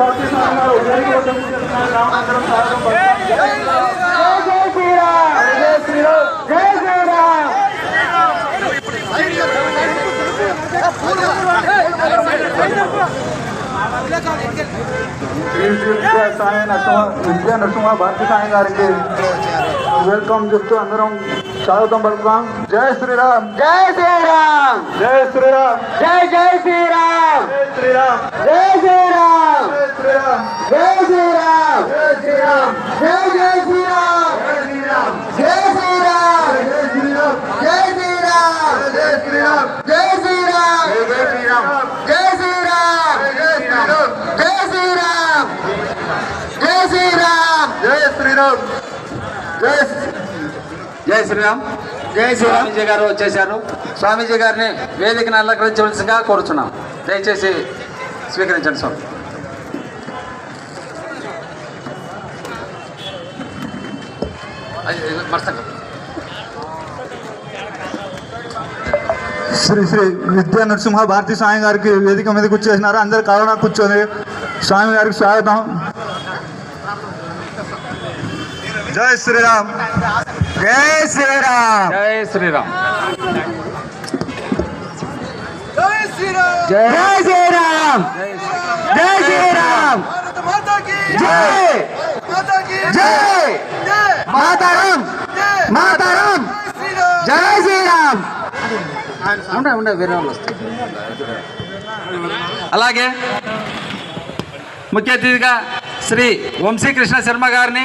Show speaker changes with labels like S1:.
S1: भारती साईं गाరు వేదిక వద్దకు చేస్తున్నారు. రామచంద్రం స్వాగతం పలుకుతాం. జై శ్రీరామ్, జై శ్రీరామ్, జై శ్రీరామ్. విద్యా నరసింహ భారతి సాయి గారికి వెల్కమ్ చెప్తూ అందరం స్వాగతం పలుకుతాం. జై శ్రీరామ్, జై శ్రీరామ్, జై శ్రీరామ్, జై జై శ్రీరామ్, జై శ్రీరామ్, జై శ్రీరామ్, జై శ్రీరామ్, జై శ్రీరామ్, జై శ్రీరామ్, జై జై శ్రీరామ్, జై శ్రీరామ్, జై శ్రీరామ్, జై శ్రీరామ్, జై శ్రీరామ్, జై శ్రీరామ్, జై శ్రీరామ్, జై శ్రీరామ్, జై శ్రీరామ్, జై శ్రీరామ్, జై శ్రీరామ్, జై శ్రీరామ్, జై శ్రీరామ్, జై శ్రీరామ్. స్వామీజీ గారు వచ్చేసారు. స్వామీజీ గారిని వేదికను అలంకరించవలసిందిగా కోరుచున్నాం. దయచేసి స్వీకరించండి స్వామి. శ్రీ శ్రీ విద్యా నరసింహ భారతి స్వామి గారికి వేదిక మీద కూర్చోసినారు. అందరు కరోనా కూర్చొని స్వామి గారికి స్వాగతం. జై శ్రీరామ్, జై శ్రీరామ్,
S2: జై శ్రీరామ్,
S1: జై శ్రీరామ్,
S2: జై శ్రీరామ్,
S1: జై శ్రీరామ్, జై జై మాతరం, మాతరం, జై శ్రీరామ్.
S2: ఉండే వేరే వాళ్ళు వస్తారు. అలాగే ముఖ్య అతిథిగా శ్రీ వంశీకృష్ణ శర్మ గారిని